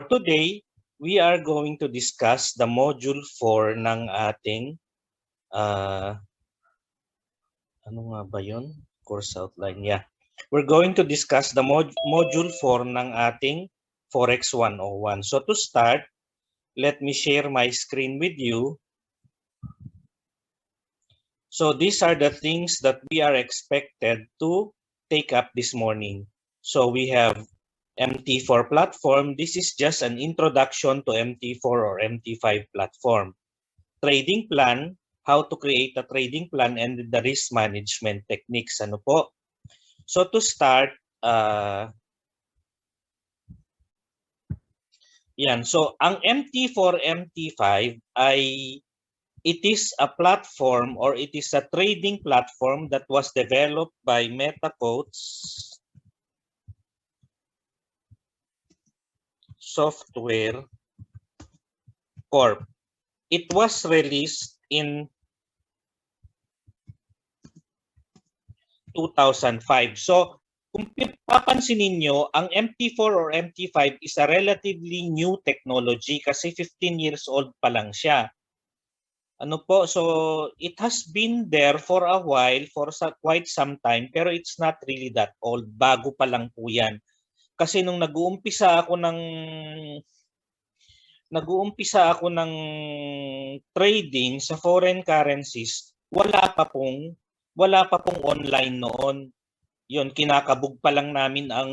today, we are going to discuss the module 4 ng ating ano nga ba yun? Course outline. Yeah. We're going to discuss the module 4 ng ating Forex 101. So to start, let me share my screen with you. So these are the things that we are expected to take up this morning. So we have MT4 platform. This is just an introduction to MT4 or MT5 platform. Trading plan, how to create a trading plan and the risk management techniques. Ano po? So to start, yan. So ang MT4, MT5 ay it is a platform or it is a trading platform that was developed by MetaQuotes Software Corp. It was released in 2005. So, kung papansin ninyo, ang MT4 or MT5 is a relatively new technology kasi 15 years old pa lang siya. Ano po, so it has been there for a while, for quite some time, pero it's not really that old. Bago pa lang po yan. Kasi nung nag-uumpisa ako ng trading sa foreign currencies, wala pa pong online noon. Yun, kinakabog pa lang namin ang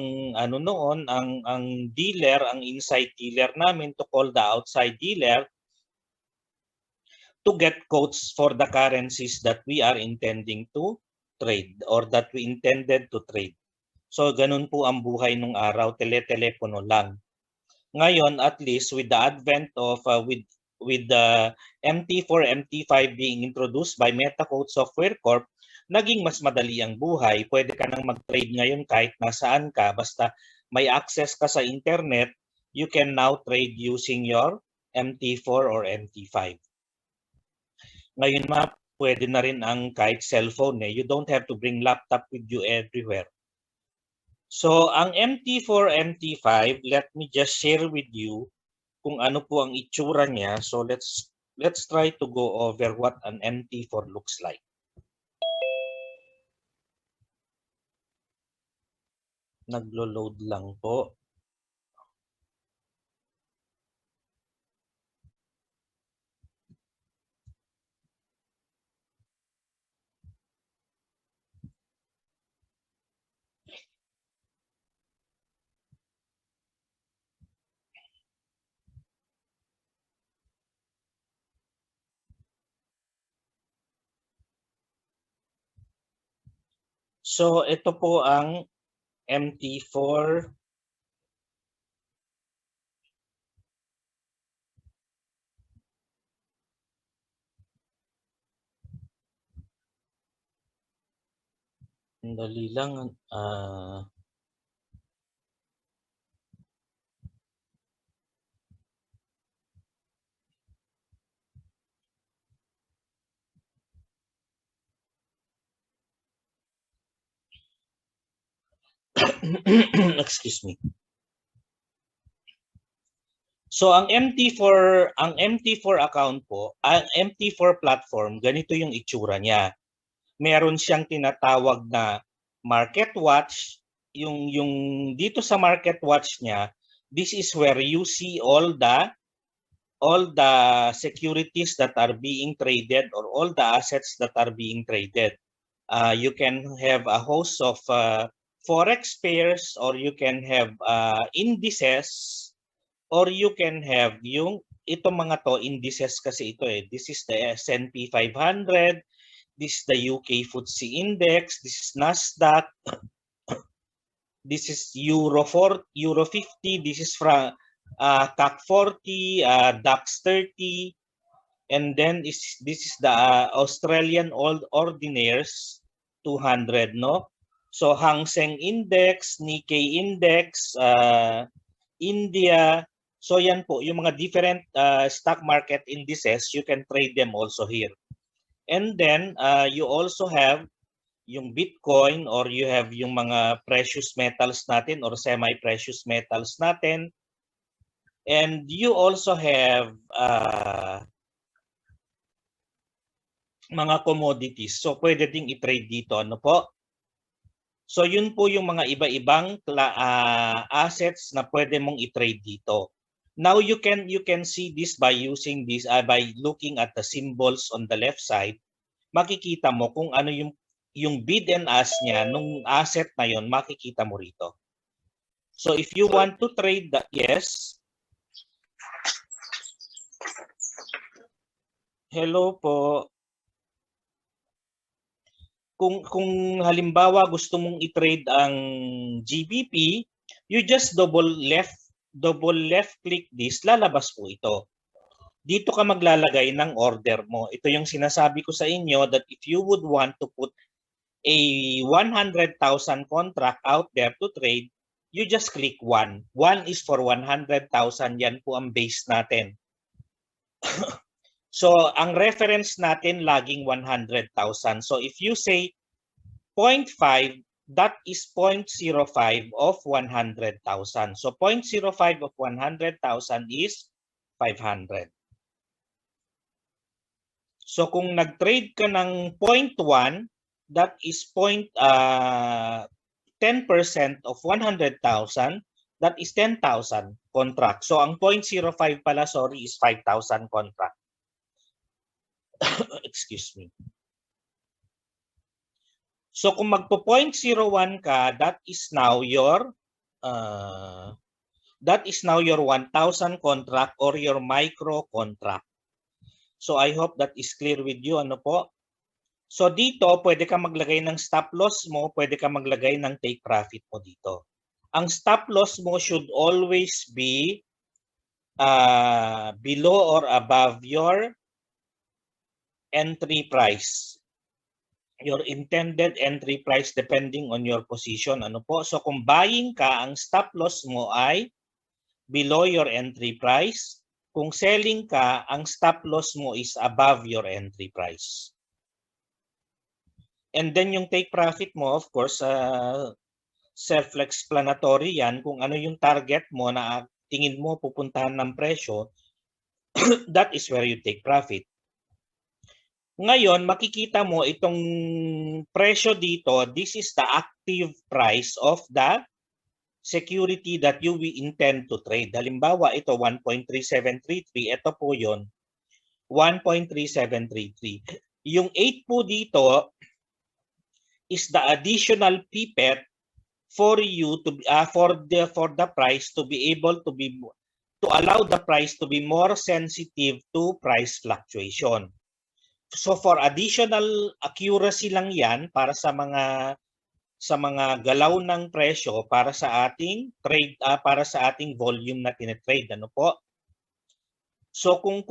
dealer, ang inside dealer namin to call the outside dealer to get quotes for the currencies that we are intending to trade or that we intended to trade. So ganun po ang buhay nung araw, tele-telepono lang. Ngayon, at least with the advent of with the MT4, MT5 being introduced by MetaQuotes Software Corp, naging mas madali ang buhay. Pwede ka nang mag-trade ngayon kahit nasaan ka, basta may access ka sa internet, you can now trade using your MT4 or MT5. Ngayon pwede na rin ang kahit cellphone. You don't have to bring laptop with you everywhere. So, ang MT4, MT5, let me just share with you kung ano po ang itsura niya. So, let's try to go over what an MT4 looks like. Naglo-load lang po. So, ito po ang MT4. Dali lang. Excuse me. So ang MT4 account po, ang MT4 platform, ganito yung itsura niya. Meron siyang tinatawag na market watch. Yung dito sa market watch niya, this is where you see all the securities that are being traded or all the assets that are being traded. You can have a host of forex pairs, or you can have indices, or you can have itong mga to, indices kasi ito eh. This is the S&P 500, this is the UK FTSE Index, this is Nasdaq, this is Euro 50, this is from CAC 40, DAX 30, and then this is the Australian Ordinaries 200, no? So Hang Seng Index, Nikkei Index, India. So yan po, yung mga different stock market indices, you can trade them also here. And then you also have yung Bitcoin, or you have yung mga precious metals natin or semi-precious metals natin. And you also have mga commodities. So pwede ding i-trade dito, ano po? So yun po yung mga iba-ibang assets na pwede mong i-trade dito. Now you can see this by using this by looking at the symbols on the left side. Makikita mo kung ano yung bid and ask niya nung asset na yon, makikita mo rito. So if you want to trade that, yes. Hello po. Kung halimbawa gusto mong i-trade ang GBP, you just double left click this, lalabas po ito. Dito ka maglalagay ng order mo. Ito yung sinasabi ko sa inyo that if you would want to put a 100,000 contract out there to trade, you just click 1. 1 is for 100,000. Yan po ang base natin. So, ang reference natin laging 100,000. So, if you say 0.5, that is 0.05 of 100,000. So, 0.05 of 100,000 is 500. So, kung nag-trade ka ng 0.1, that is 10% of 100,000, that is 10,000 contract. So, ang 0.05 pala, sorry, is 5,000 contract. Excuse me. So kung magpo 0.01 ka, that is now your 1,000 contract or your micro contract. So I hope that is clear with you, ano po? So dito pwede ka maglagay ng stop loss mo, pwede ka maglagay ng take profit mo dito. Ang stop loss mo should always be below or above your entry price, your intended entry price depending on your position. Ano po? So kung buying ka, ang stop loss mo ay below your entry price. Kung selling ka, ang stop loss mo is above your entry price. And then yung take profit mo, of course, self-explanatory yan. Kung ano yung target mo na tingin mo pupuntahan ng presyo, that is where you take profit. Ngayon, makikita mo itong presyo dito, this is the active price of the security that you intend to trade. Halimbawa, ito 1.3733, ito po yun, 1.3733. Yung 8 po dito is the additional pipet for you to for the price to be able to allow the price to be more sensitive to price fluctuation. So for additional accuracy lang 'yan para sa mga galaw ng presyo para sa ating trade, para sa ating volume na tine-trade, ano po? So kung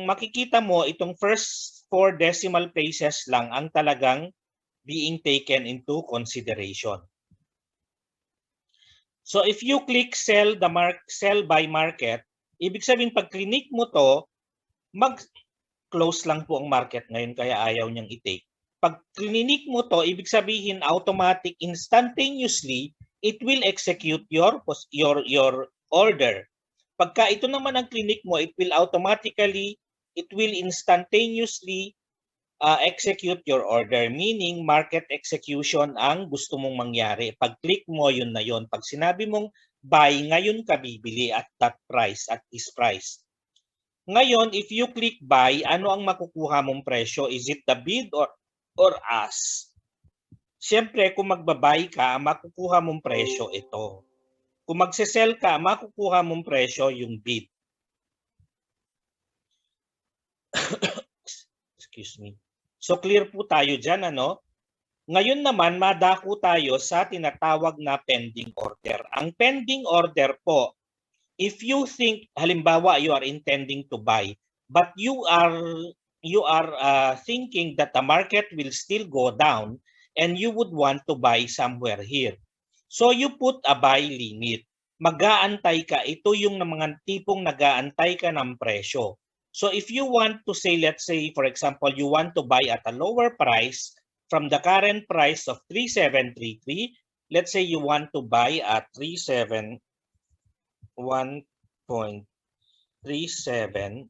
makikita mo itong first 4 decimal places lang ang talagang being taken into consideration. So if you click sell by market, ibig sabihin pag click mo to, close lang po ang market ngayon kaya ayaw niyang i-take. Pag click mo to, ibig sabihin automatic, instantaneously, it will execute your order. Pagka ito naman ang click mo, it will instantaneously execute your order. Meaning, market execution ang gusto mong mangyari. Pag click mo, yun na yun. Pag sinabi mong buy, ngayon ka bibili at that price, at this price. Ngayon, if you click buy, ano ang makukuha mong presyo? Is it the bid or ask? Siyempre, kung magbabuy ka, makukuha mong presyo ito. Kung magse-sell ka, makukuha mong presyo yung bid. Excuse me. So clear po tayo dyan, ano? Ngayon naman, madako tayo sa tinatawag na pending order. Ang pending order po, if you think, halimbawa, you are intending to buy, but you are thinking that the market will still go down and you would want to buy somewhere here. So you put a buy limit. Mag-aantay ka. Ito yung mga tipong nag-aantay ka ng presyo. So if you want to say, let's say, for example, you want to buy at a lower price from the current price of 3733, let's say you want to buy at 3713. 3710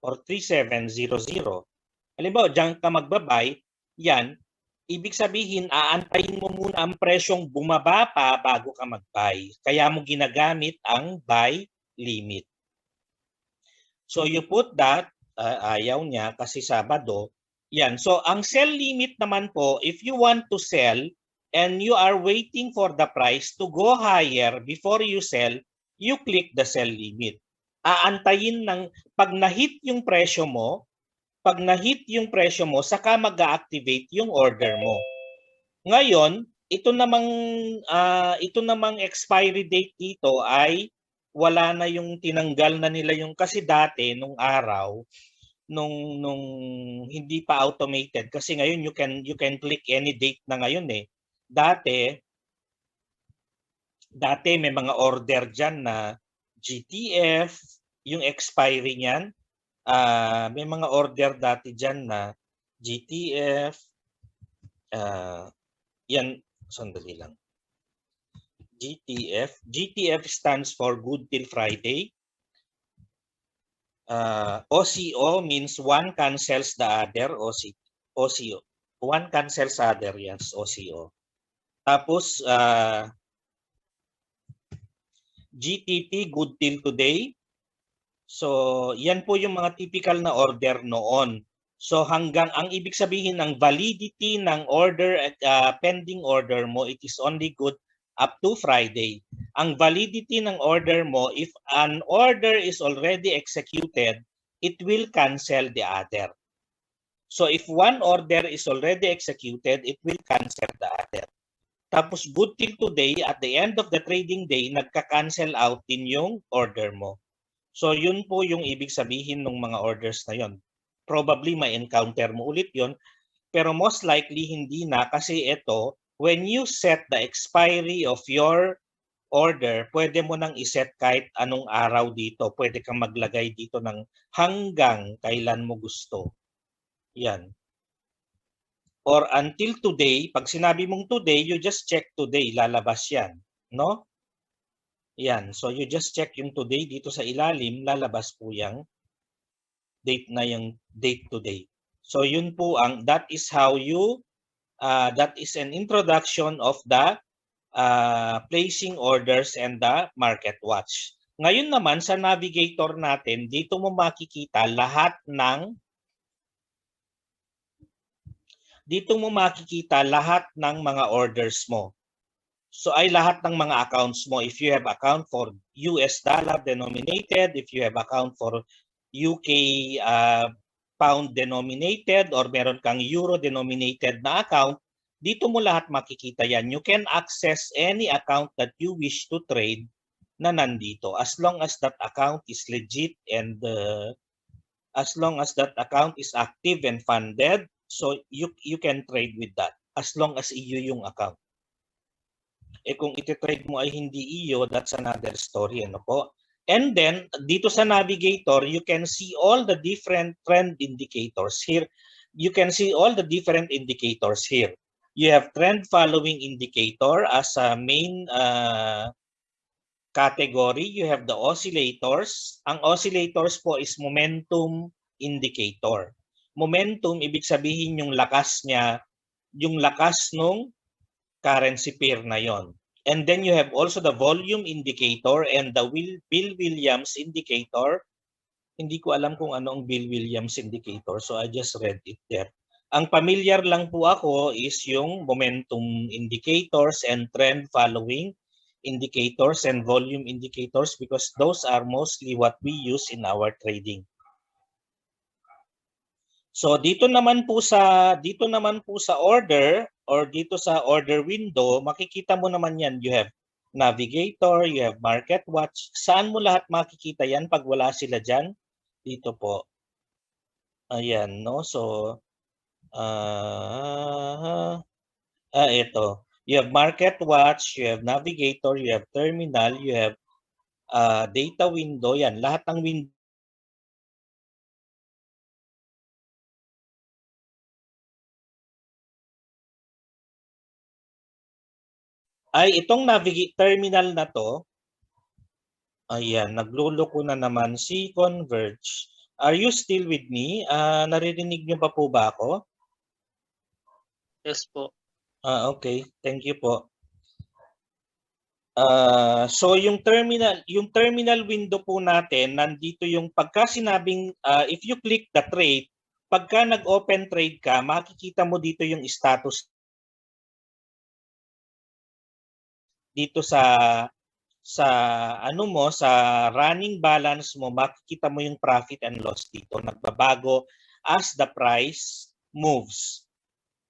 or 3700. Halimbawa, diyan ka magba-buy, yan, ibig sabihin aantayin mo muna ang presyong bumaba pa bago ka mag-buy. Kaya mo ginagamit ang buy limit. So you put that, ayaw niya kasi Sabado, yan. So ang sell limit naman po, if you want to sell and you are waiting for the price to go higher before you sell, you click the sell limit. Aantayin ng pag na-hit yung presyo mo, saka mag-activate yung order mo. Ngayon, ito namang expiry date dito ay wala na yung tinanggal na nila yung kasi dati nung araw nung hindi pa automated kasi ngayon you can click any date na ngayon eh. Dati may mga order diyan na GTF yung expiry niyan. May mga order dati diyan na GTF yan, sandali lang. GTF stands for Good Till Friday. OCO means one cancels the other. OCO. One cancels the other, yes, OCO. Tapos, GTT, Good Till Today. So, yan po yung mga typical na order noon. So, hanggang ang ibig sabihin ng validity ng order at pending order mo, it is only good up to Friday. Ang validity ng order mo, if an order is already executed, it will cancel the other. So if one order is already executed, it will cancel the other. Tapos good till today, at the end of the trading day, nagka-cancel out din yung order mo. So yun po yung ibig sabihin ng mga orders na yon. Probably may encounter mo ulit yon, pero most likely hindi na kasi ito, when you set the expiry of your order, pwede mo nang iset kahit anong araw dito. Pwede kang maglagay dito ng hanggang kailan mo gusto. Yan. Or until today, pag sinabi mong today, you just check today, lalabas yan. No? Yan. So you just check yung today dito sa ilalim, lalabas po yung date na yung date today. So yun po that is how you, that is an introduction of the placing orders and the market watch. Ngayon naman sa navigator natin, dito mo makikita lahat ng mga orders mo. So ay lahat ng mga accounts mo. If you have account for US dollar denominated, if you have account for UK pound denominated, or meron kang euro denominated na account, dito mo lahat makikita yan. You can access any account that you wish to trade na nandito. As long as that account is legit and as long as that account is active and funded, so you can trade with that. As long as iyo yung account. Kung iti-trade mo ay hindi iyo, that's another story. Ano po? And then, dito sa navigator, you can see all the different trend indicators here. You can see all the different indicators here. You have trend following indicator as a main category. You have the oscillators. Ang oscillators po is momentum indicator. Momentum, ibig sabihin yung lakas niya, yung lakas nung currency pair na yon. And then you have also the volume indicator and the Bill Williams indicator. Hindi ko alam kung ano ang Bill Williams indicator, so I just read it there. Ang familiar lang po ako is yung momentum indicators and trend following indicators and volume indicators because those are mostly what we use in our trading. So dito naman po sa order or dito sa order window, makikita mo naman yan. You have navigator, you have market watch. Saan mo lahat makikita yan pag wala sila dyan? Dito po. Ayan, no? So ito. You have market watch, you have navigator, you have terminal, you have data window. Yan, lahat ng window ay itong terminal na to, Ayan, nagluloko na naman si Converge. Are you still with me? Naririnig niyo pa po ba ako? Yes po. Okay. Thank you po. So yung terminal window po natin, nandito yung pagka sinabing if you click the trade, pagka nag-open trade ka, makikita mo dito yung status dito sa ano mo, sa running balance mo, makikita mo yung profit and loss dito. Nagbabago as the price moves.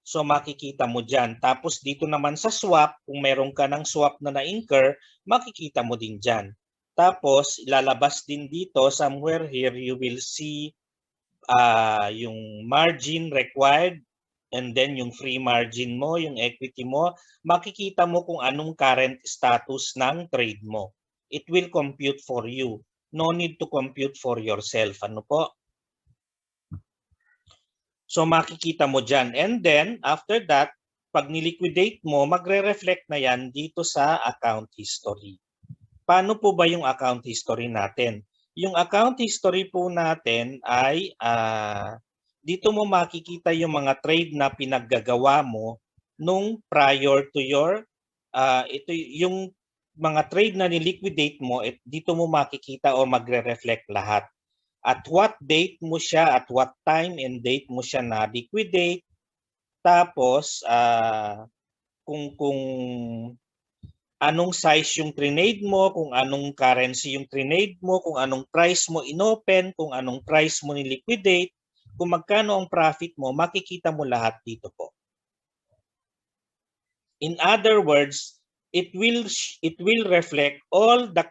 So makikita mo dyan. Tapos dito naman sa swap, kung meron ka ng swap na na-incur, makikita mo din dyan. Tapos ilalabas din dito, somewhere here, you will see yung margin required, and then yung free margin mo, yung equity mo, makikita mo kung anong current status ng trade mo. It will compute for you. No need to compute for yourself. Ano po? So makikita mo dyan. And then, after that, pag niliquidate mo, magre-reflect na yan dito sa account history. Paano po ba yung account history natin? Yung account history po natin ay dito mo makikita yung mga trade na pinaggagawa mo nung prior to your ito yung mga trade na niliquidate mo, dito mo makikita o magre-reflect lahat. At what date mo siya, at what time and date mo siya na liquidate. Tapos kung anong size yung trade mo, kung anong currency yung trade mo, kung anong price mo inopen, kung anong price mo niliquidate, kung magkano ang profit mo, makikita mo lahat dito po. In other words, it will reflect all the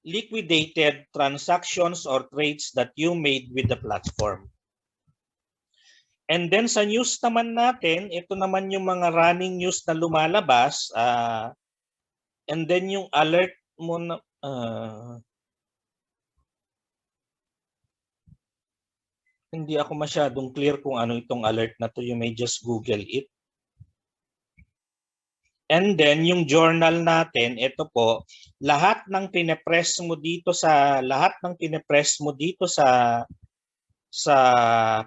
liquidated transactions or trades that you made with the platform. And then sa news naman natin, ito naman yung mga running news na lumalabas. And then yung alert mo na hindi ako masyadong clear kung ano itong alert na to. You may just Google it. And then yung journal natin, ito po, lahat ng pinepress mo dito sa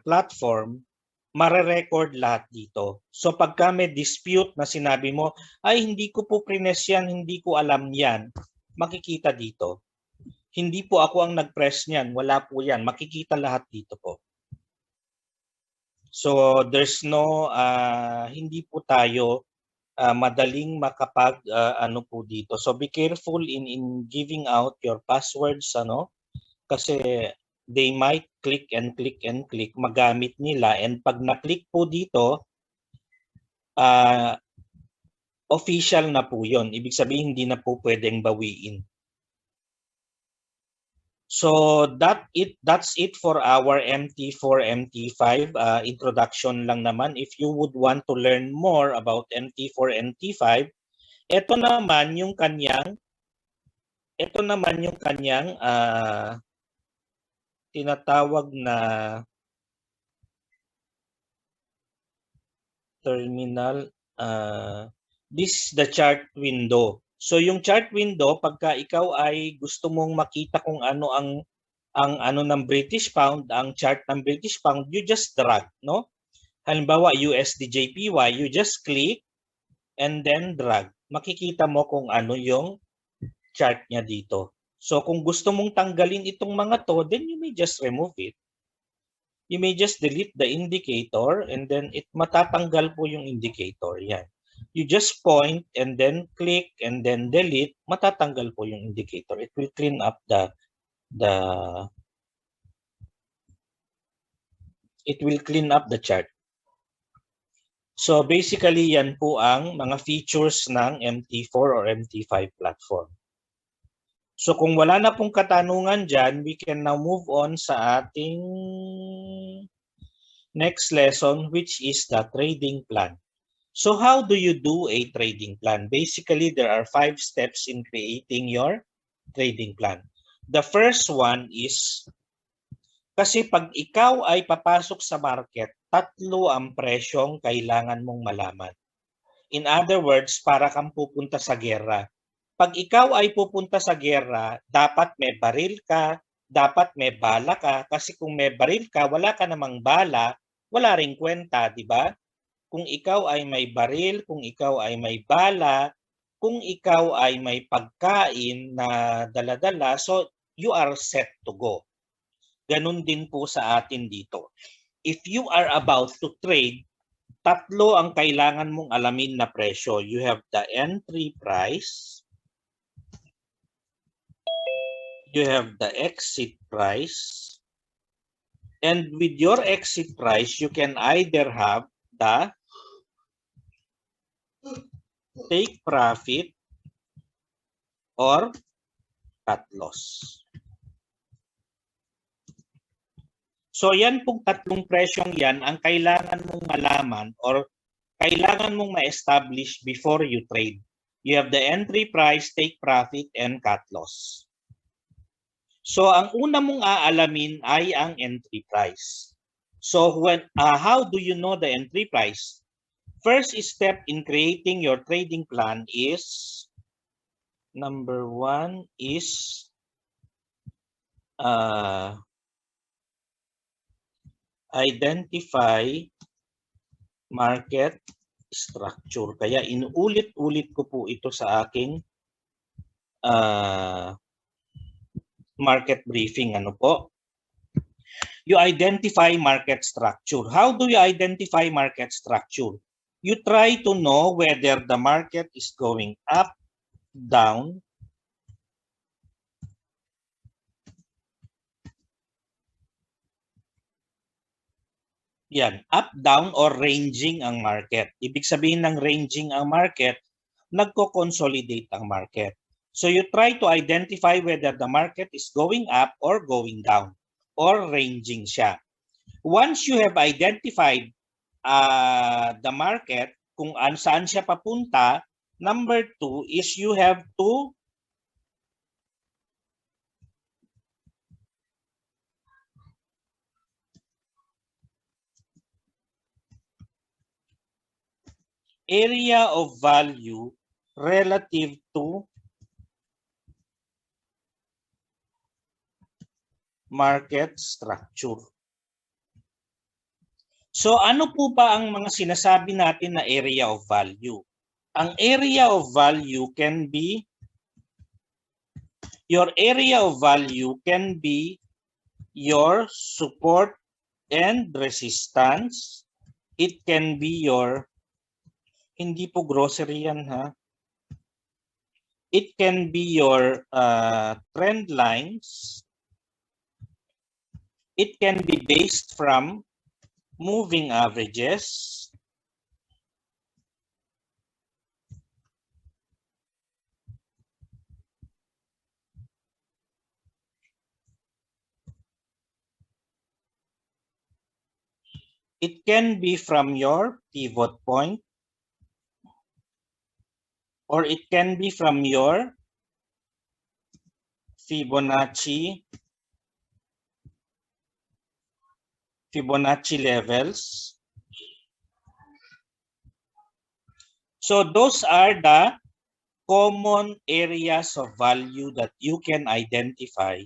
platform, mare-record lahat dito. So pagka may dispute na sinabi mo, ay hindi ko po prines yan, hindi ko alam yan, makikita dito. Hindi po ako ang nag-press niyan, wala po yan, makikita lahat dito po. So there's no, hindi po tayo madaling makapag ano po dito. So be careful in giving out your passwords, ano, kasi they might click and click and click, magamit nila, and pag na-click po dito, official na po yun. Ibig sabihin, hindi na po pwedeng bawiin. So that's it for our MT4, MT5 introduction lang naman. If you would want to learn more about MT4, MT5, ito naman yung kanyang tinatawag na terminal. This is the chart window. So yung chart window, pagka ikaw ay gusto mong makita kung ano ang ano ng British pound, ang chart ng British pound, you just drag, no? Halimbawa USD JPY, you just click and then drag. Makikita mo kung ano yung chart niya dito. So kung gusto mong tanggalin itong mga to, then you may just remove it. You may just delete the indicator and then matatanggal po yung indicator. Yan. You just point and then click and then delete, matatanggal po yung indicator. It will clean up the chart. So basically yan po ang mga features ng MT4 or MT5 platform. So kung wala na pong katanungan dyan, we can now move on sa ating next lesson, which is the trading plan. So how do you do a trading plan? Basically, there are 5 steps in creating your trading plan. The first one is, kasi pag ikaw ay papasok sa market, 3 ang presyong kailangan mong malaman. In other words, para kang pupunta sa gera. Pag ikaw ay pupunta sa giyera, dapat may baril ka, dapat may bala ka, kasi kung may baril ka, wala ka namang bala, wala ring kwenta, di ba? Kung ikaw ay may baril, kung ikaw ay may bala, kung ikaw ay may pagkain na dala-dala, so you are set to go. Ganun din po sa atin dito. If you are about to trade, tatlo ang kailangan mong alamin na presyo. You have the entry price, you have the exit price, and with your exit price, you can either have the take profit or cut loss. So yan pong tatlong presyong yan ang kailangan mong malaman or kailangan mong ma-establish before you trade. You have the entry price, take profit, and cut loss. So ang una mong aalamin ay ang entry price. So how do you know the entry price? First step in creating your trading plan is, number one is identify market structure. Kaya inuulit-ulit ko po ito sa aking market briefing. Ano po? You identify market structure. How do you identify market structure? You try to know whether the market is going up, down, yan, up, down, or ranging ang market. Ibig sabihin ng ranging ang market, nagko-consolidate ang market. So you try to identify whether the market is going up or going down or ranging siya. Once you have identified the market, kung saan siya papunta, number two is you have to area of value relative to market structure. So ano po ba ang mga sinasabi natin na area of value? Ang area of value can be, your area of value can be your support and resistance. It can be your, hindi po grocery yan ha. It can be your trend lines. It can be based from moving averages. It can be from your pivot point. Or it can be from your Fibonacci levels. So those are the common areas of value that you can identify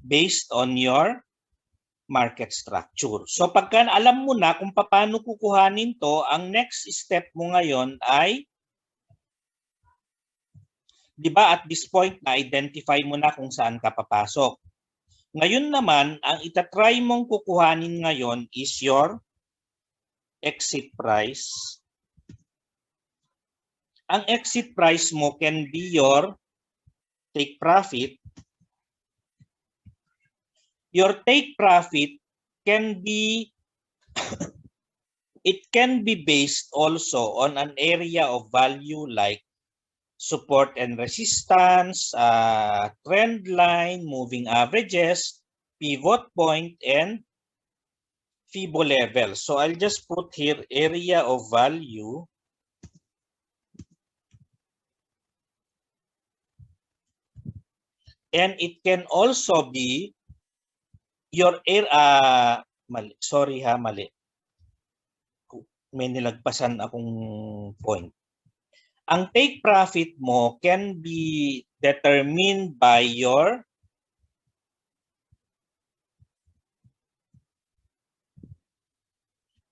based on your market structure. So pagka alam mo na kung paano kukuhanin to, ang next step mo ngayon ay, di ba at this point na-identify mo na kung saan ka papasok. Ngayon naman, ang itatry mong kukuhanin ngayon is your exit price. Ang exit price mo can be your take profit. Your take profit can be, it can be based also on an area of value like support and resistance, trend line, moving averages, pivot point, and Fibo level. So I'll just put here area of value. And it can also be your mali. Sorry ha, mali. May nilagpasan akong point. Ang take profit mo can be determined by your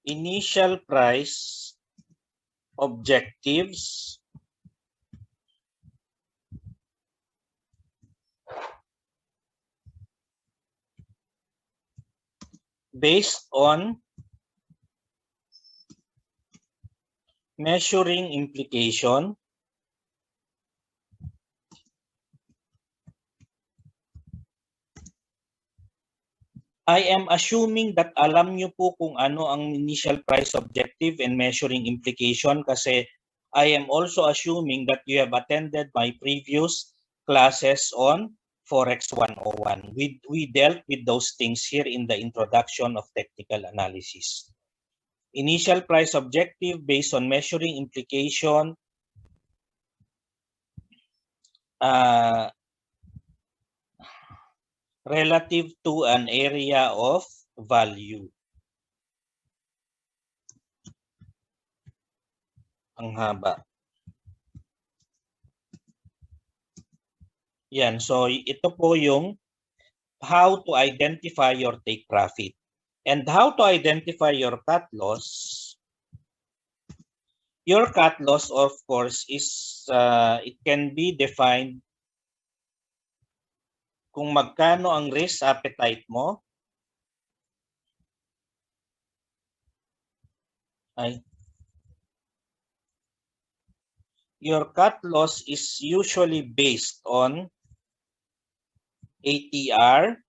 initial price objectives based on measuring implication I am assuming that alam nyo po kung ano ang initial price objective and measuring implication kasi I am also assuming that you have attended my previous classes on Forex 101. We dealt with those things here in the introduction of technical analysis. Initial price objective based on measuring implication relative to an area of value. Ang haba. Yan, so ito po yung how to identify your take profit. And how to identify your cut loss. Your cut loss, of course, is it can be defined kung magkano ang risk appetite mo. Your cut loss is usually based on ATR,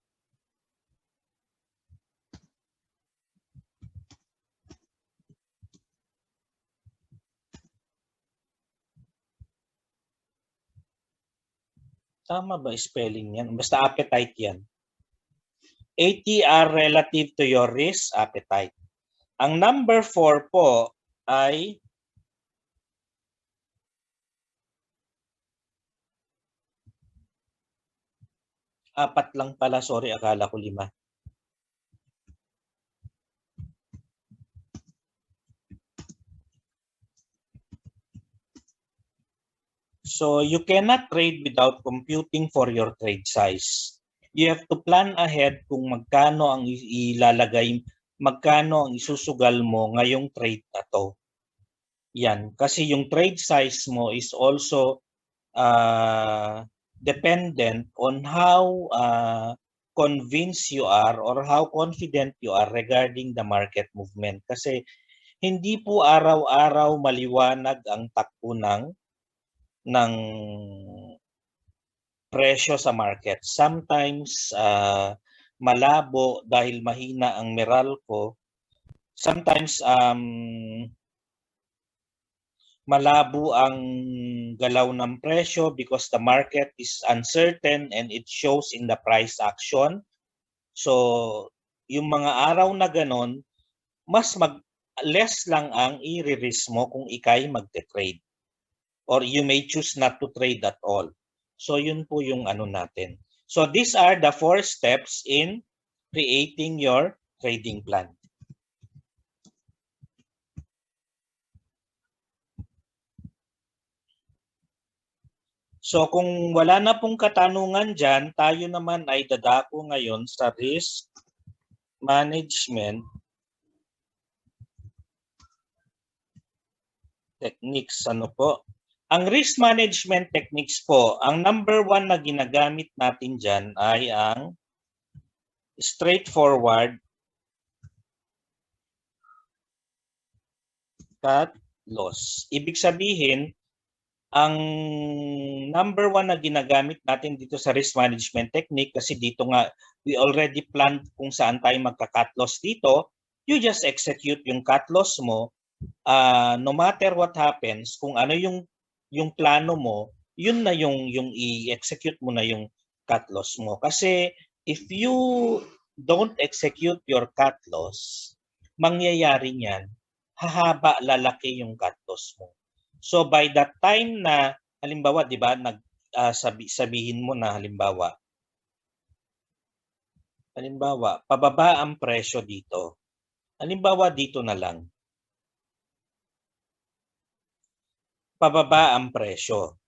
tama ba spelling yan? Basta appetite yan. ATR relative to your risk appetite. Ang number 4 po ay apat lang pala, sorry, akala ko 5. So you cannot trade without computing for your trade size. You have to plan ahead kung magkano ang ilalagay, magkano ang isusugal mo ngayong trade na to. Yan, kasi yung trade size mo is also dependent on how convinced you are or how confident you are regarding the market movement. Kasi hindi po araw-araw maliwanag ang takbo ng presyo sa market. Sometimes malabo dahil mahina ang Meralco. Sometimes malabo ang galaw ng presyo because the market is uncertain and it shows in the price action. So, yung mga araw na ganon, less lang ang i-risk mo kung ikay magte-trade. Or you may choose not to trade at all. So, yun po yung ano natin. So, these are the 4 steps in creating your trading plan. So kung wala na pong katanungan dyan, tayo naman ay dadako ngayon sa risk management techniques. Ano po? Ang risk management techniques po, ang number 1 na ginagamit natin dyan ay ang straightforward cut loss. Ibig sabihin, ang number 1 na ginagamit natin dito sa risk management technique, kasi dito nga, we already planned kung saan tayo magka-cut loss dito, you just execute yung cut loss mo, no matter what happens, kung ano yung plano mo, yun na yung i-execute mo na yung cut loss mo. Kasi if you don't execute your cut loss, mangyayari niyan, hahaba, lalaki yung cut loss mo. So by that time na halimbawa, 'di ba, sabihin mo na halimbawa pababa ang presyo dito. Halimbawa dito na lang. pababa ang presyo.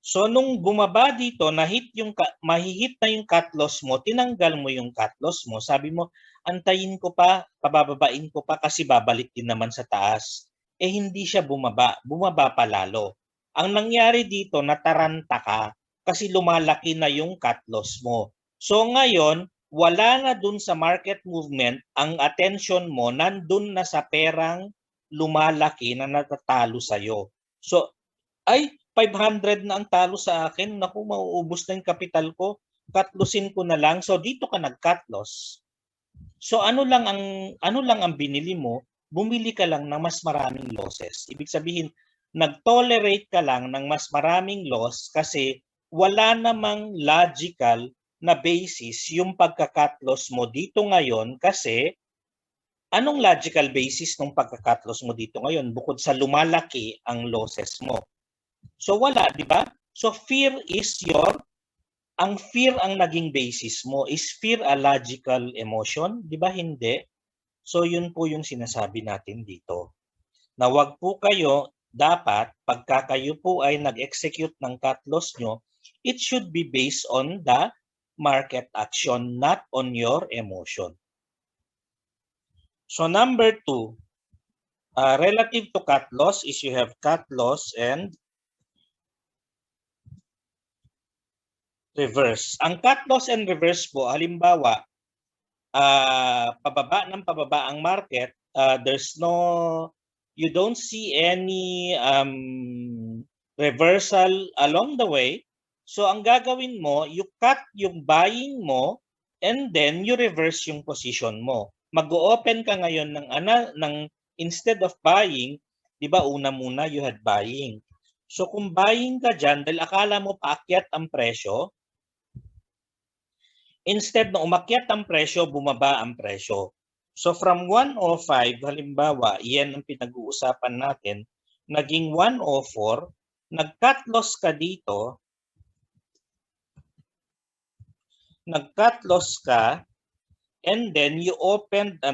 So nung bumaba dito, mahihit na yung cut loss mo, tinanggal mo yung cut loss mo. Sabi mo, antayin ko pa, pabababain ko pa kasi babalik din naman sa taas. Eh hindi siya bumaba, bumaba pa lalo. Ang nangyari dito, nataranta ka kasi lumalaki na yung cut loss mo. So ngayon, wala na dun sa market movement, ang attention mo nandun na sa perang lumalaki na natatalo sa'yo. So, ay, 500 na ang talo sa akin. Naku, mauubos na yung kapital ko. Cut lossin ko na lang. So dito ka nag-cut loss. So ano lang ang binili mo? Bumili ka lang ng mas maraming losses. Ibig sabihin, nag-tolerate ka lang ng mas maraming loss kasi wala namang logical na basis yung pagka-cut loss mo dito ngayon kasi anong logical basis ng pagka-cut loss mo dito ngayon bukod sa lumalaki ang losses mo? So wala, di ba? So fear is ang fear ang naging basis mo. Is fear a logical emotion? Di ba hindi? So yun po yung sinasabi natin dito. Na wag po kayo, dapat pagka kayo po ay nag-execute ng cut loss nyo, it should be based on the market action, not on your emotion. So number 2, relative to cut loss is you have cut loss and reverse. Ang cut loss and reverse po, halimbawa, pababa ang market, you don't see any reversal along the way. So ang gagawin mo, you cut yung buying mo and then you reverse yung position mo. Mag-o-open ka ngayon ng instead of buying, 'di ba una muna you had buying. So kung buying ka diyan dahil akala mo paakyat ang presyo, instead na umakyat ang presyo, bumaba ang presyo. So from 105, halimbawa, iyan ang pinag-uusapan natin, naging 104, nag-cut loss ka dito, nag-cut loss ka, and then you opened a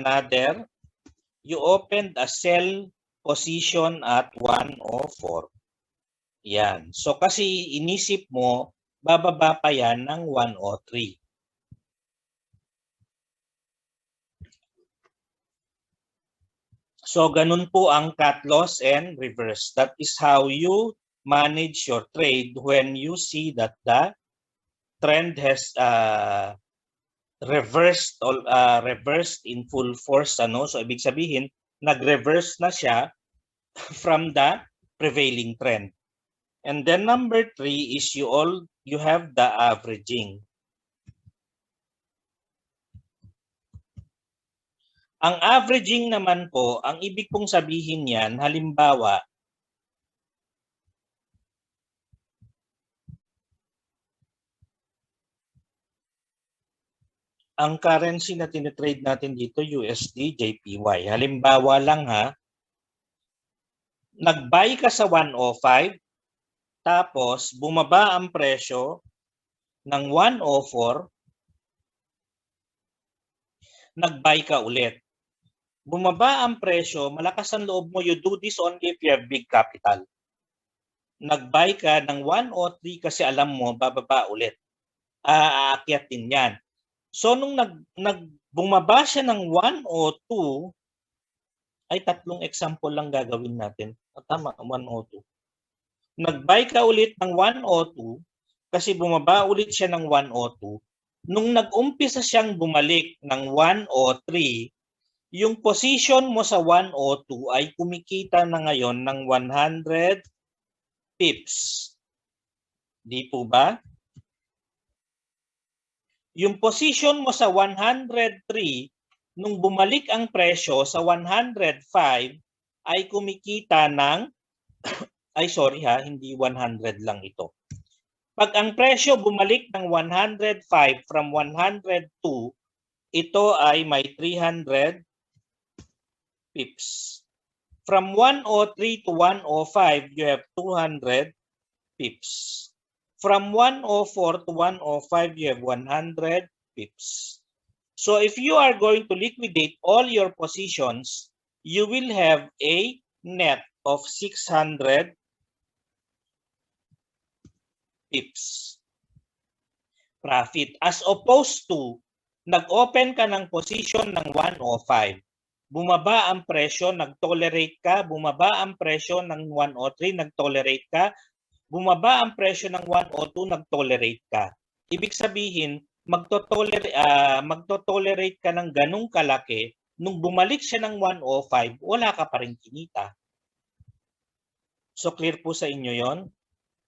sell position at 104. Yan. So kasi inisip mo, bababa pa yan ng 103. So ganun po ang cut loss and reverse. That is how you manage your trade when you see that the trend has reversed in full force. So ibig sabihin, nag-reverse na siya from the prevailing trend. And then number 3 is you have the averaging. Ang averaging naman po, ang ibig pong sabihin yan, halimbawa, ang currency na tinitrade natin dito, USD, JPY. Halimbawa lang ha, nag-buy ka sa 105, tapos bumaba ang presyo ng 104, nag-buy ka ulit. Bumaba ang presyo, malakas ang loob mo, you do this only if you have big capital. Nag-buy ka ng 103 kasi alam mo, bababa ulit. Aakyat din yan. So, nung bumaba siya ng 102, ay tatlong example lang gagawin natin. Tama, 102. Nag-buy ka ulit ng 102 kasi bumaba ulit siya ng 102. Nung nag-umpisa siyang bumalik ng 103, yung position mo sa 102 ay kumikita na ngayon ng 100 pips. Di po ba? Yung position mo sa 103, nung bumalik ang presyo sa 105, ay kumikita ng, hindi 100 lang ito. Pag ang presyo bumalik ng 105 from 102, ito ay may 300 pips. From 103 to 105, you have 200 pips. From 104 to 105, you have 100 pips. So if you are going to liquidate all your positions, you will have a net of 600 pips profit. As opposed to, nag-open ka ng position ng 105. Bumaba ang presyo, nag-tolerate ka. Bumaba ang presyo ng 103, nag-tolerate ka. Bumaba ang presyo ng 102, nag-tolerate ka. Ibig sabihin, magto-tolerate ka ng ganung kalaki. Nung bumalik siya ng 105, wala ka pa rin kinita. So clear po sa inyo yon?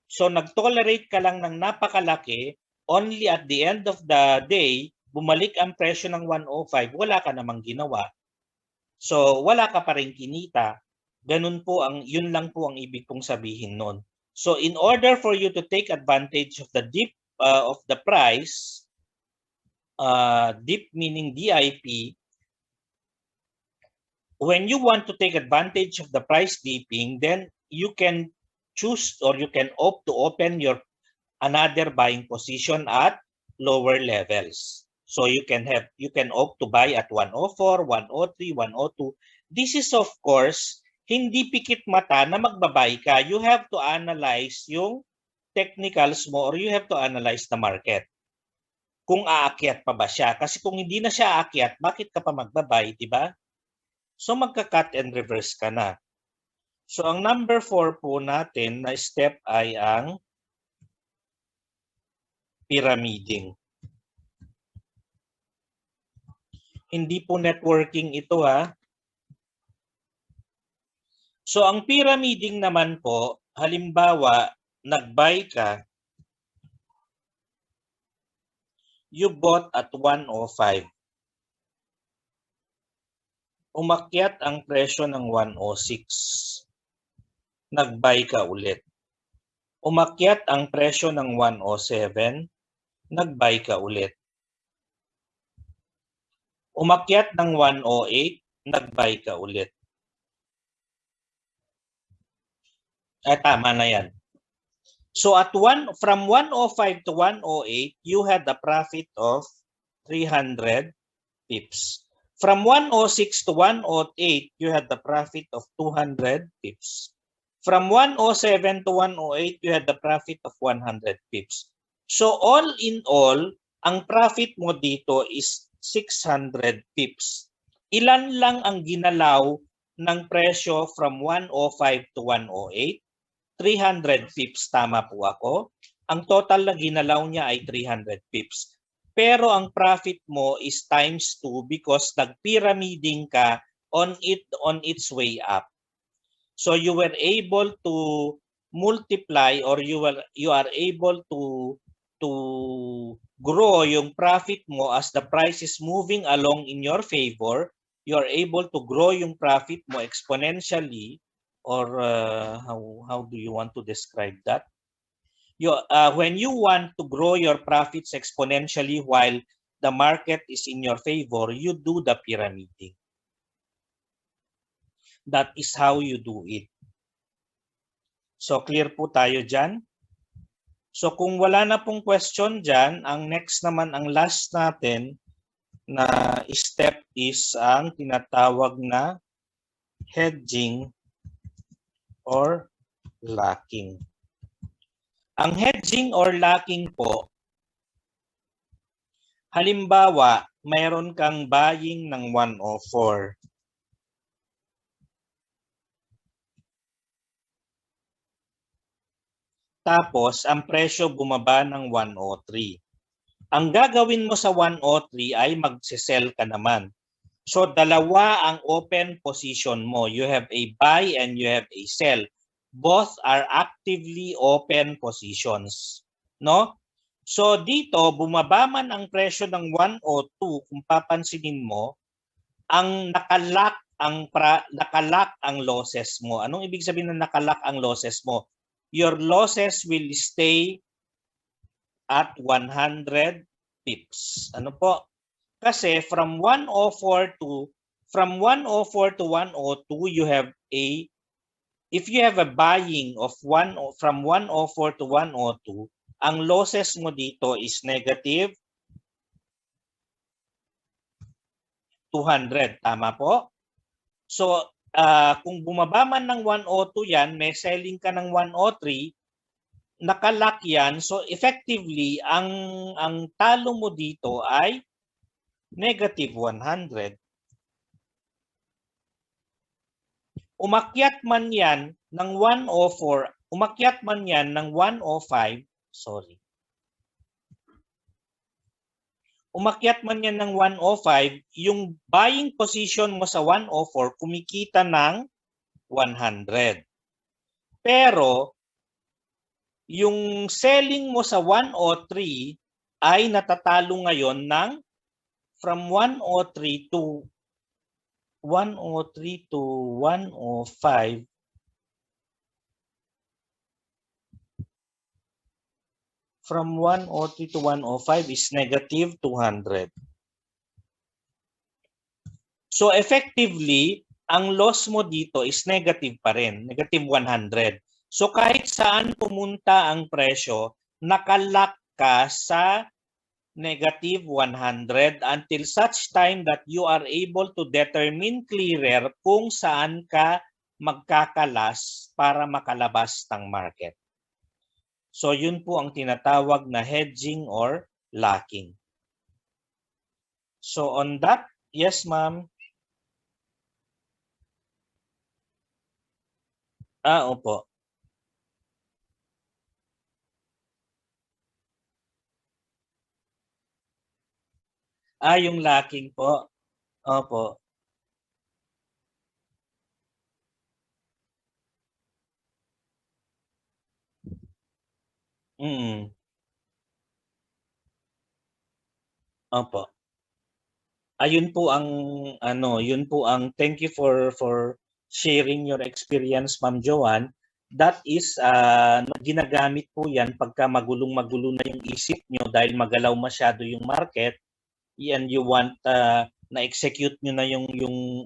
So nag-tolerate ka lang ng napakalaki, only at the end of the day, bumalik ang presyo ng 105, wala ka namang ginawa. So wala ka pa rin kinita. Ganun po yun lang po ang ibig kong sabihin nun. So in order for you to take advantage of the dip of the price, dip meaning DIP, when you want to take advantage of the price dipping, then you can choose or you can opt to open your another buying position at lower levels. So you can opt to buy at 104, 103, 102. This is of course hindi pikit mata na magbabay ka. You have to analyze yung technicals mo or you have to analyze the market. Kung aakyat pa ba siya? Kasi kung hindi na siya aakyat, bakit ka pa magbabay, di ba? So magka-cut and reverse ka na. So ang number 4 po natin na step ay ang pyramiding. Hindi po networking ito ha. So ang pyramiding naman po, halimbawa, nag-buy ka, you bought at 105. Umakyat ang presyo ng 106. Nag-buy ka ulit. Umakyat ang presyo ng 107. Nag-buy ka ulit. Umakyat ng 108. Nag-buy ka ulit. Tama na yan. So from 105 to 108, you had a profit of 300 pips. From 106 to 108, you had the profit of 200 pips. From 107 to 108, you had the profit of 100 pips. So all in all, ang profit mo dito is 600 pips. Ilan lang ang ginalaw ng presyo from 105 to 108? 300 pips, tama po ako. Ang total na ginalaw niya ay 300 pips. Pero ang profit mo is times 2 because nag-pyramiding ka on its way up. So you were able to multiply or you are able to grow yung profit mo as the price is moving along in your favor. You are able to grow yung profit mo exponentially. Or how do you want to describe that? When you want to grow your profits exponentially while the market is in your favor, you do the pyramiding. That is how you do it. So clear po tayo dyan? So kung wala na pong question dyan, ang next naman, ang last natin na step is ang tinatawag na hedging or locking. Ang hedging or locking po, halimbawa, mayroon kang buying ng 104. Tapos, ang presyo bumaba ng 103. Ang gagawin mo sa 103 ay magse-sell ka naman. So, dalawa ang open position mo. You have a buy and you have a sell. Both are actively open positions. No? So, dito, bumaba man ang presyo ng 102, kung papansinin mo, ang nakalock ang losses mo. Anong ibig sabihin ng nakalock ang losses mo? Your losses will stay at 100 pips. Ano po? Kasi from 104 to 102, you have if you have a buying of from 104 to 102, ang losses mo dito is negative 200. Tama po? So, kung bumaba man ng 102 yan, may selling ka ng 103, nakalock yan. So effectively, ang talo mo dito ay negative 100. Umakyat man yan ng 104, umakyat man yan ng 105, sorry. Umakyat man yan ng 105, yung buying position mo sa 104 kumikita ng 100. Pero yung selling mo sa 103 ay natatalo ngayon ng from 103 to 105. From 103 to 105 is negative 200. So effectively, ang loss mo dito is negative pa rin, negative 100. So kahit saan pumunta ang presyo, nakalock ka sa negative 100 until such time that you are able to determine clearer kung saan ka magkakalas para makalabas ng market. So yun po ang tinatawag na hedging or locking. So on that, yes ma'am. Opo. Yung locking po. Opo. Opo. Ayun po ang yun po ang thank you for sharing your experience, Ma'am Joanne. That is ginagamit po 'yan pagka magulong-magulo na yung isip nyo dahil magalaw masyado yung market and you want na-execute nyo na yung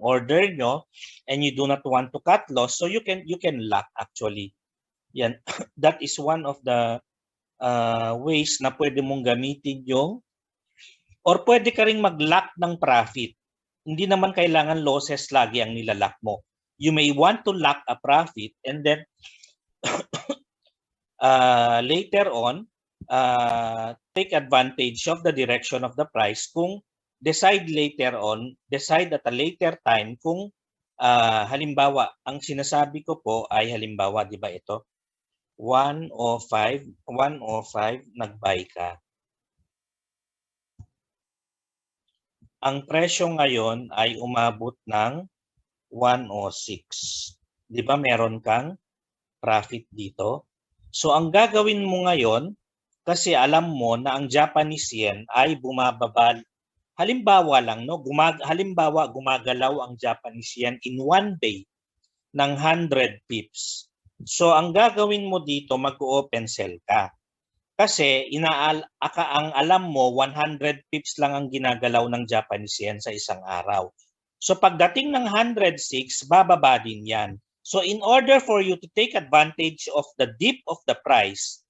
order nyo and you do not want to cut loss, so you can lock actually. Yan. That is one of the ways na pwede mong gamitin yung or pwede ka ring mag-lock ng profit. Hindi naman kailangan losses lagi ang nilalock mo. You may want to lock a profit and then later on, take advantage of the direction of the price kung decide at a later time kung halimbawa, ang sinasabi ko po ay halimbawa, di ba ito? 105, nag-buy ka. Ang presyo ngayon ay umabot ng 106. Di ba meron kang profit dito? So ang gagawin mo ngayon, kasi alam mo na ang Japanese yen ay bumababa. Halimbawa lang, no? Halimbawa gumagalaw ang Japanese yen in one day ng 100 pips. So ang gagawin mo dito, mag-open sell ka. Kasi ang alam mo, 100 pips lang ang ginagalaw ng Japanese yen sa isang araw. So pagdating ng 106, bababa din yan. So in order for you to take advantage of the dip of the price,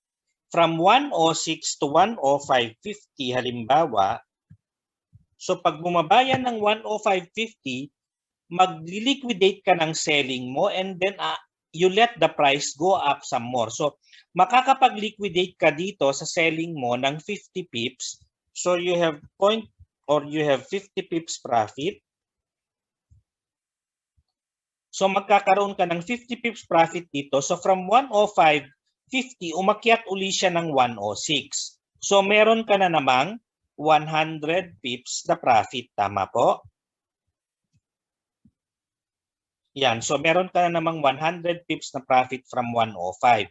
from 106 to 105.50 halimbawa, so pag bumaba yan ng 105.50, mag-liquidate ka ng selling mo and then you let the price go up some more. So makakapag-liquidate ka dito sa selling mo ng 50 pips. So you have 50 pips profit. So magkakaroon ka ng 50 pips profit dito. So from 105.50, umakyat uli siya ng 106. So meron ka na namang 100 pips na profit. Tama po? Yan. So meron ka na namang 100 pips na profit from 105.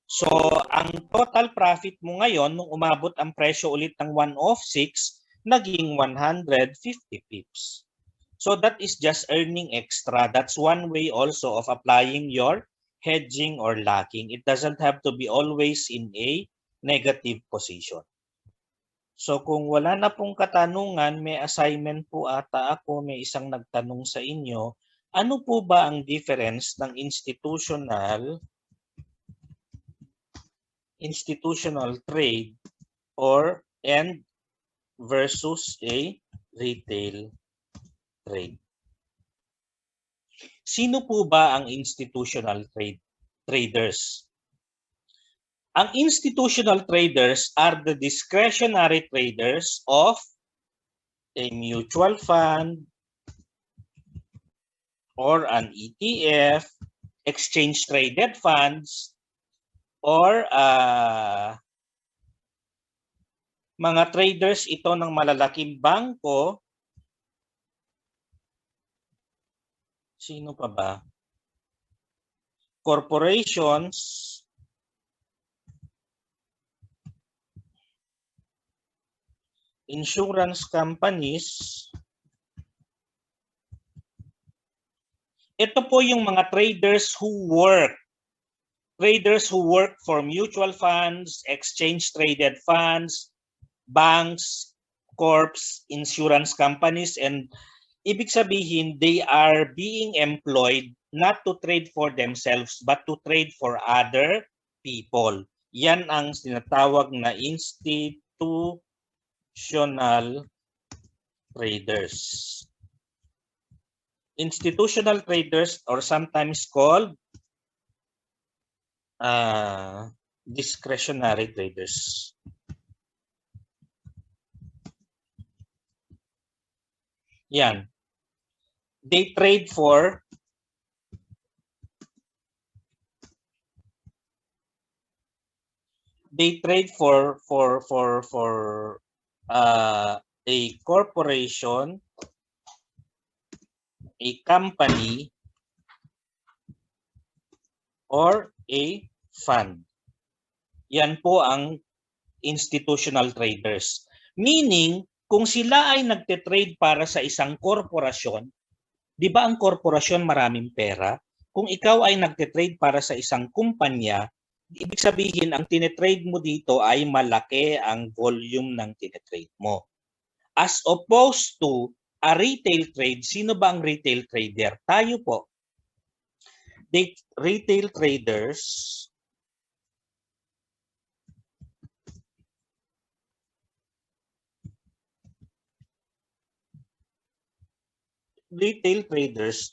So ang total profit mo ngayon, nung umabot ang presyo ulit ng 106, naging 150 pips. So that is just earning extra. That's one way also of applying your hedging or locking. It doesn't have to be always in a negative position. So kung wala na pong katanungan, may assignment po ata ako, may isang nagtanong sa inyo. Ano po ba ang difference ng institutional trade or and versus a retail trade? Sino po ba ang institutional traders? Ang institutional traders are the discretionary traders of a mutual fund or an ETF, exchange-traded funds, or mga traders ito ng malalaking bangko. Sino pa ba? Corporations, insurance companies. Ito po yung mga traders who work for mutual funds, exchange-traded funds, banks, corps, insurance companies, and ibig sabihin, they are being employed not to trade for themselves, but to trade for other people. Yan ang sinatawag na institutional traders. Institutional traders, or sometimes called discretionary traders. Yan. They trade for a corporation, a company, or a fund. Yan po ang institutional traders. Meaning, kung sila ay nagte-trade para sa isang korporasyon, di ba ang korporasyon maraming pera? Kung ikaw ay nagte-trade para sa isang kumpanya, ibig sabihin ang tinetrade mo dito ay malaki ang volume ng tinetrade mo. As opposed to a retail trade, sino ba ang retail trader? Tayo po. Retail traders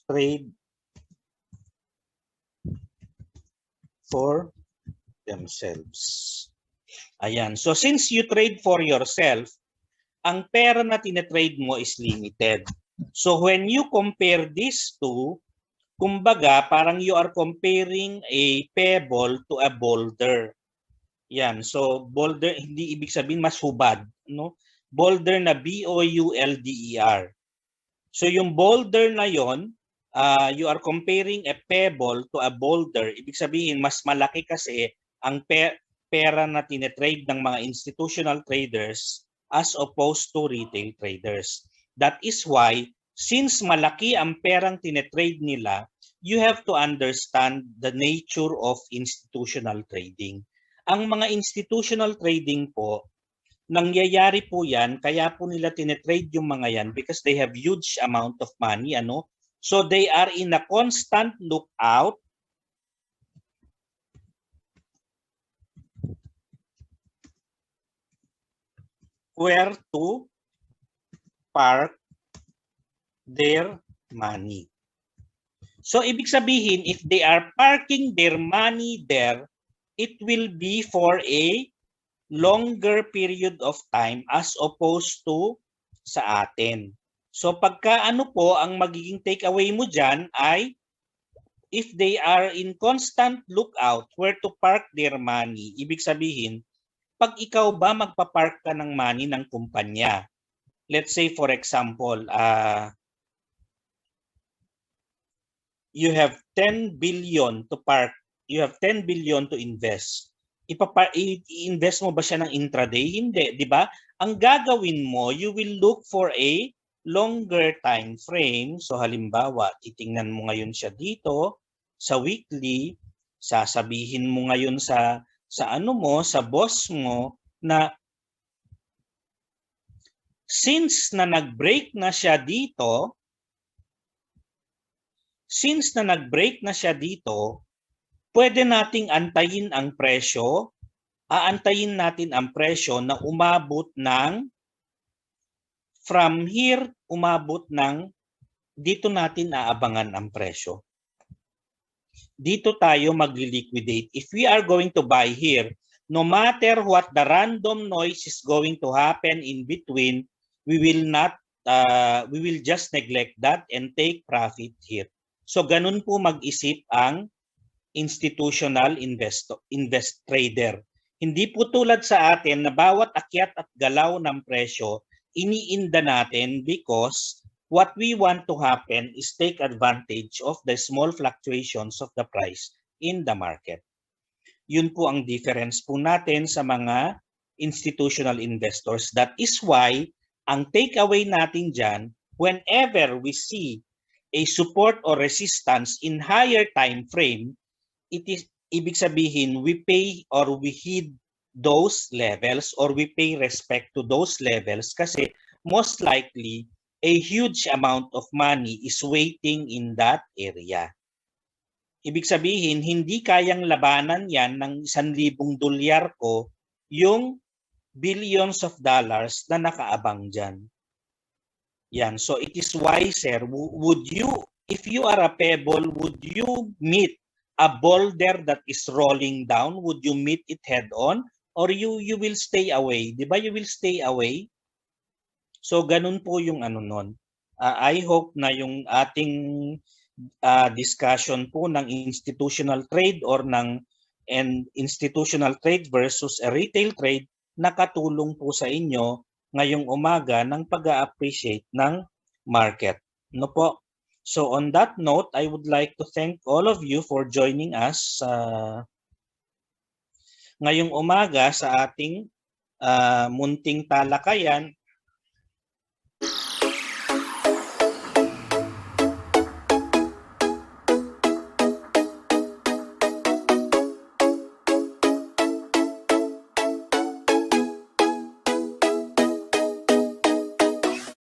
trade for themselves. Ayan. So since you trade for yourself, ang pera na tinetrade mo is limited. So when you compare these two, kumbaga parang you are comparing a pebble to a boulder. Yan. So boulder, hindi ibig sabihin mas hubad, no? Boulder na B-O-U-L-D-E-R. So yung boulder na yon, you are comparing a pebble to a boulder. Ibig sabihin, mas malaki kasi ang pera na tinetrade ng mga institutional traders as opposed to retail traders. That is why, since malaki ang perang tinetrade nila, you have to understand the nature of institutional trading. Ang mga institutional trading po, nangyayari po yan, kaya po nila tinetrade yung mga yan because they have huge amount of money, ano? So they are in a constant lookout where to park their money. So ibig sabihin, if they are parking their money there, it will be for a longer period of time as opposed to sa atin. So pagka ano po, ang magiging takeaway mo dyan ay if they are in constant lookout where to park their money, ibig sabihin, pag ikaw ba magpapark ka ng money ng kumpanya, let's say for example, you have 10 billion to park, you have 10 billion to invest. I-invest mo ba siya ng intraday? Hindi, di ba? Ang gagawin mo, you will look for a longer time frame. So halimbawa, titingnan mo ngayon siya dito sa weekly, sasabihin mo ngayon sa ano mo, sa boss mo na since na nag-break na siya dito, pwede nating antayin ang presyo, aantayin natin ang presyo na umabot ng from here, umabot ng dito natin aabangan ang presyo. Dito tayo mag-liquidate. If we are going to buy here, no matter what the random noise is going to happen in between, we will just neglect that and take profit here. So ganun po mag-isip ang institutional trader. Hindi po tulad sa atin na bawat akyat at galaw ng presyo, iniinda natin because what we want to happen is take advantage of the small fluctuations of the price in the market. Yun po ang difference po natin sa mga institutional investors. That is why ang takeaway natin dyan, whenever we see a support or resistance in higher time frame, it is ibig sabihin we pay or we heed those levels or we pay respect to those levels kasi most likely a huge amount of money is waiting in that area. Ibig sabihin, hindi kayang labanan yan ng 1,000 dolyar ko yung billions of dollars na nakaabang dyan. Yan. So it is wiser. Would you, if you are a pebble, would you meet a boulder that is rolling down? Would you meet it head on? Or you will stay away? Di ba you will stay away? So ganun po yung ano nun. I hope na yung ating discussion po ng institutional trade or ng institutional trade versus a retail trade nakatulong po sa inyo ngayong umaga ng pag-a-appreciate ng market. No po? So on that note, I would like to thank all of you for joining us ngayong umaga sa ating munting talakayan